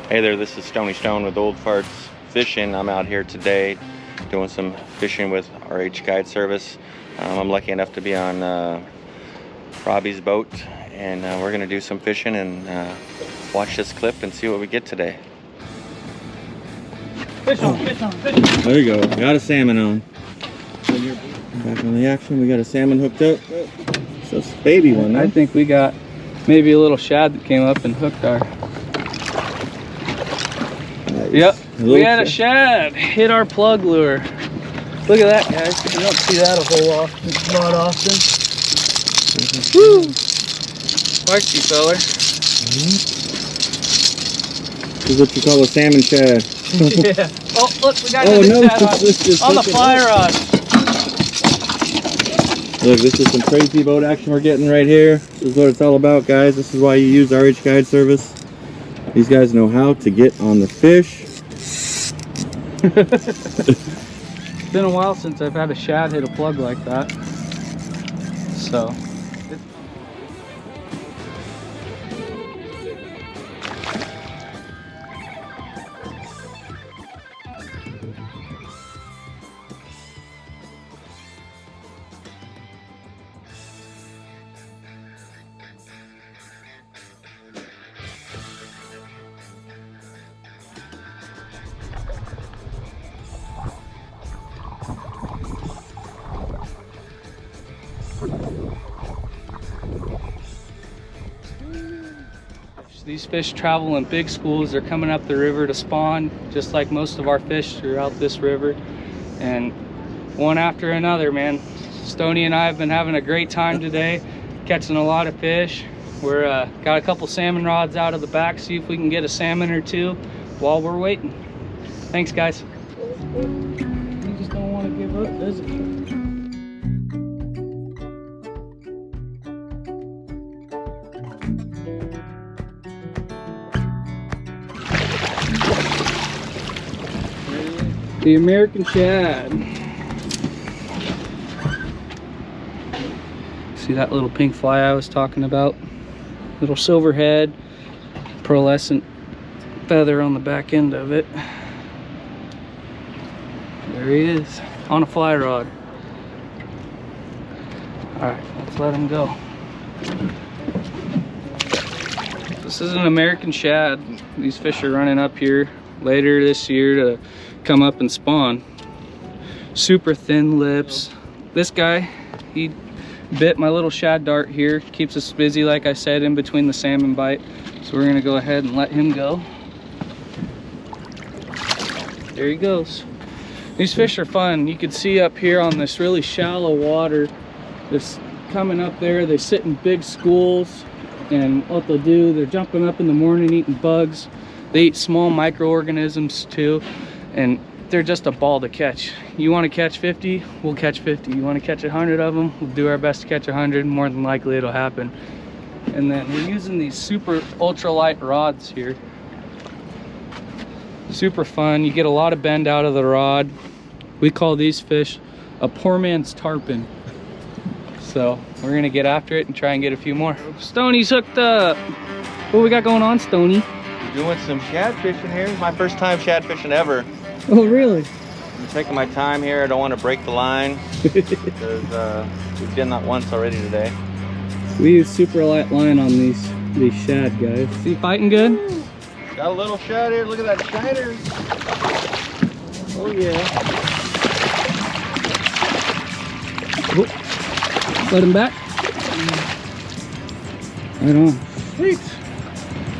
Hey there, this is Stony Stone with Old Farts Fishing. I'm out here today doing some fishing with RH Guide Service. I'm lucky enough to be on Robbie's boat, and we're going to do some fishing and watch this clip and see what we get today. Fish on, fish on, fish on. There you go, got a salmon on. Back on the action, we got a salmon hooked up. It's a baby one, huh? I think we got maybe a little shad that came up and hooked our... Nice. Yep, we had a shad hit our plug lure. Look at that, guys. You don't see that a whole lot often. Woo! Feisty feller. This is what you call a salmon shad. Yeah. Oh, look, we got another shad on the fly rod. Look, this is some crazy boat action we're getting right here. This is what it's all about, guys. This is why you use RH Guide Service. These guys know how to get on the fish. It's been a while since I've had a shad hit a plug like that. So. These fish travel in big schools. They're coming up the river to spawn, just like most of our fish throughout this river. And one after another, man. Stony and I have been having a great time today, catching a lot of fish. We're got a couple salmon rods out of the back, see if we can get a salmon or two while we're waiting. Thanks, guys. You just don't want to give up, does it? The American shad. See that little pink fly I was talking about? Little silver head, pearlescent feather on the back end of it. There he is, on a fly rod. Alright, let's let him go. This is an American shad. These fish are running up here later this year to come up and spawn. Super thin lips. This guy, he bit my little shad dart here. Keeps us busy, like I said, in between the salmon bite. So we're gonna go ahead and let him go. There he goes. These fish are fun. You can see up here on this really shallow water, this coming up there, they sit in big schools, and what they'll do, they're jumping up in the morning eating bugs. They eat small microorganisms too, and they're just a ball to catch. You want to catch 50, we'll catch 50. You want to catch 100 of them, we'll do our best to catch 100. More than likely it'll happen. And then we're using these super ultralight rods here. Super fun. You get a lot of bend out of the rod. We call these fish a poor man's tarpon. So we're gonna get after it and try and get a few more. Stoney's hooked up. What we got going on, Stoney? Doing some shad fishing here. It's my first time shad fishing ever. Oh, really? I'm taking my time here. I don't want to break the line because we've done that once already today. We use super light line on these shad, guys. Is he fighting good? Got a little shad here. Look at that shiner. Oh yeah. Oh. Let him back. Right on. Sweet.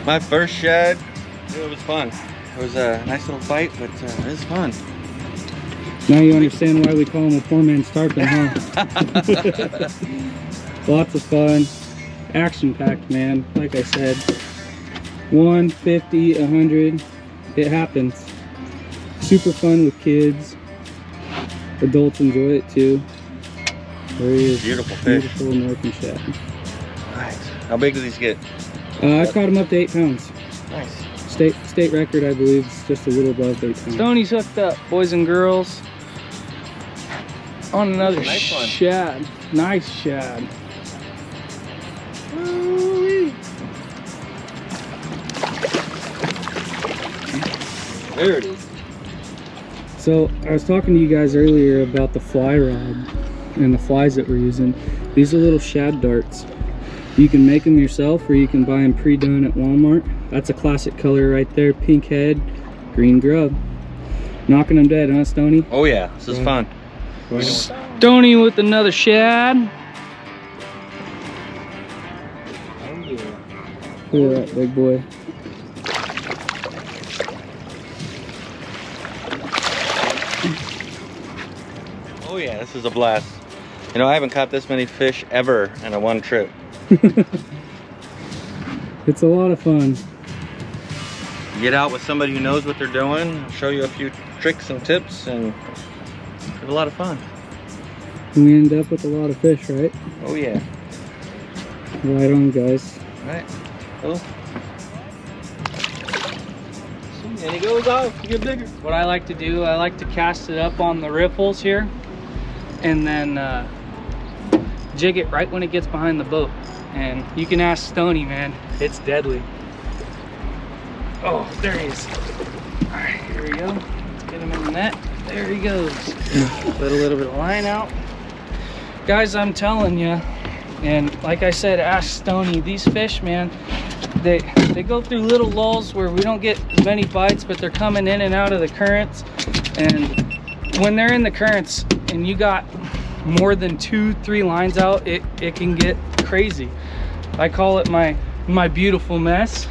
My first shad. It was fun. It was a nice little fight, but it was fun. Now you understand why we call him a poor man's tarpon, huh? Lots of fun. Action-packed, man. Like I said, 1, 50, 100. It happens. Super fun with kids. Adults enjoy it too. There he is. Beautiful fish. Beautiful American shad. Nice. How big do these get? I caught him up to 8 pounds. Nice. State record, I believe, is just a little above 8 pounds. Stoney's hooked up, boys and girls. On another nice shad. Nice shad. There it is. So I was talking to you guys earlier about the fly rod and the flies that we're using. These are little shad darts. You can make them yourself or you can buy them pre-done at Walmart. That's a classic color right there. Pink head, green grub. Knocking them dead, huh, Stoney? Oh yeah, this is fun. Stoney with another shad. Look at that big boy. Oh yeah, this is a blast. You know, I haven't caught this many fish ever in a one trip. It's a lot of fun. Get out with somebody who knows what they're doing, show you a few tricks and tips, and have a lot of fun. We end up with a lot of fish, right? Oh yeah. Right on, guys. All right. Cool. And he goes off, you get bigger. What I like to do, I like to cast it up on the riffles here and then jig it right when it gets behind the boat. And you can ask Stoney, man, it's deadly. Oh, there he is. All right, here we go. Let's get him in the net. There he goes. Let a little bit of line out. Guys, I'm telling you, and like I said, ask Stoney, these fish, man, they go through little lulls where we don't get as many bites, but they're coming in and out of the currents. And when they're in the currents and you got more than 2-3 lines out, it can get crazy. I call it my beautiful mess.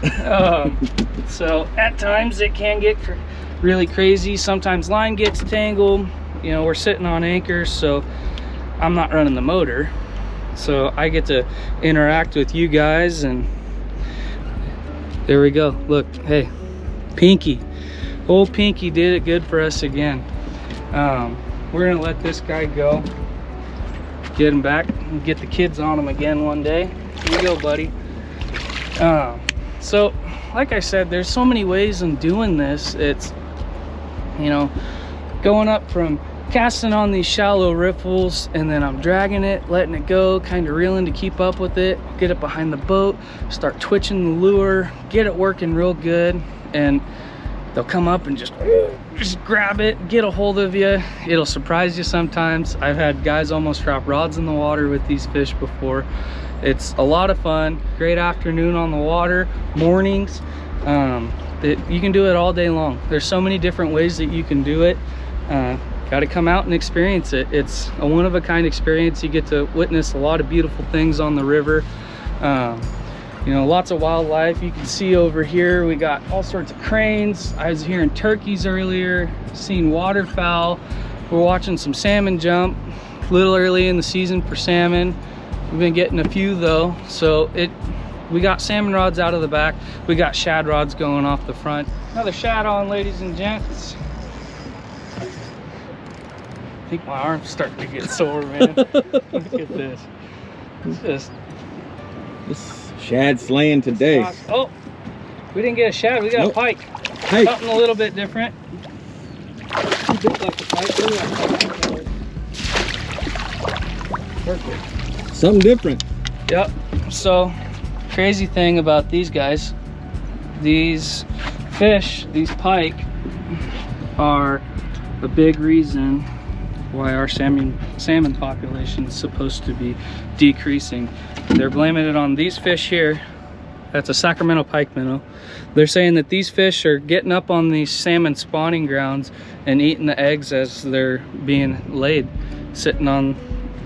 So at times it can get really crazy. Sometimes line gets tangled. You know, we're sitting on anchors, so I'm not running the motor, so I get to interact with you guys. And there we go. Look, hey, Pinky, old Pinky did it good for us again. We're gonna let this guy go, get him back, and get the kids on him again one day. Here you go, buddy. So like I said, there's so many ways in doing this. It's, you know, going up from casting on these shallow riffles, and then I'm dragging it, letting it go, kind of reeling to keep up with it, get it behind the boat, start twitching the lure, get it working real good, and they'll come up and just grab it, get a hold of you. It'll surprise you sometimes. I've had guys almost drop rods in the water with these fish before. It's a lot of fun. Great afternoon on the water, mornings. You can do it all day long. There's so many different ways that you can do it. Got to come out and experience it. It's a one-of-a-kind experience. You get to witness a lot of beautiful things on the river. You know, lots of wildlife. You can see over here we got all sorts of cranes. I was hearing turkeys earlier, seen waterfowl. We're watching some salmon jump. A little early in the season for salmon. We've been getting a few though, so we got salmon rods out of the back. We got shad rods going off the front. Another shad on, ladies and gents. I think my arm's starting to get sore, man. Look at this. It's just This shad slaying today. Oh, we didn't get a shad. We got a pike. Something a little bit different. Perfect. Something different. Yep. So, crazy thing about these guys, these fish, these pike, are a big reason why our salmon population is supposed to be decreasing. They're blaming it on these fish here. That's a Sacramento pike minnow. They're saying that these fish are getting up on these salmon spawning grounds and eating the eggs as they're being laid, sitting on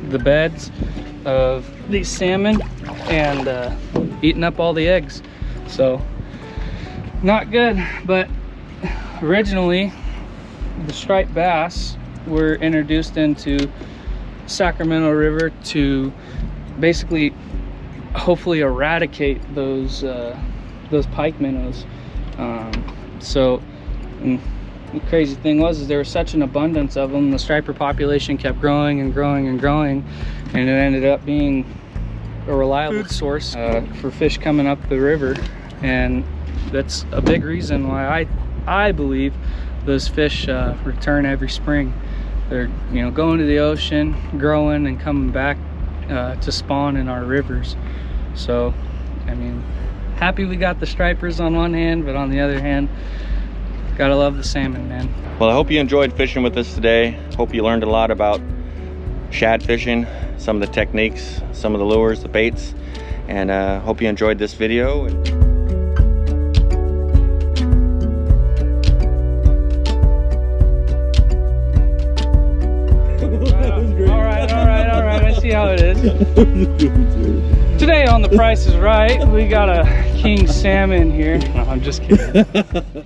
the beds of these salmon and eating up all the eggs. So not good. But originally the striped bass were introduced into Sacramento River to basically hopefully eradicate those pike minnows. The crazy thing was there was such an abundance of them, the striper population kept growing and growing and growing, and it ended up being a reliable source for fish coming up the river. And that's a big reason why I believe those fish return every spring. They're, you know, going to the ocean, growing, and coming back to spawn in our rivers. So, I mean, happy we got the stripers on one hand, but on the other hand, Gotta love the salmon, man. Well, I hope you enjoyed fishing with us today. Hope you learned a lot about shad fishing, some of the techniques, some of the lures, the baits, and hope you enjoyed this video. All right, I see how it is. Today on The Price is Right, we got a king salmon here. No, I'm just kidding.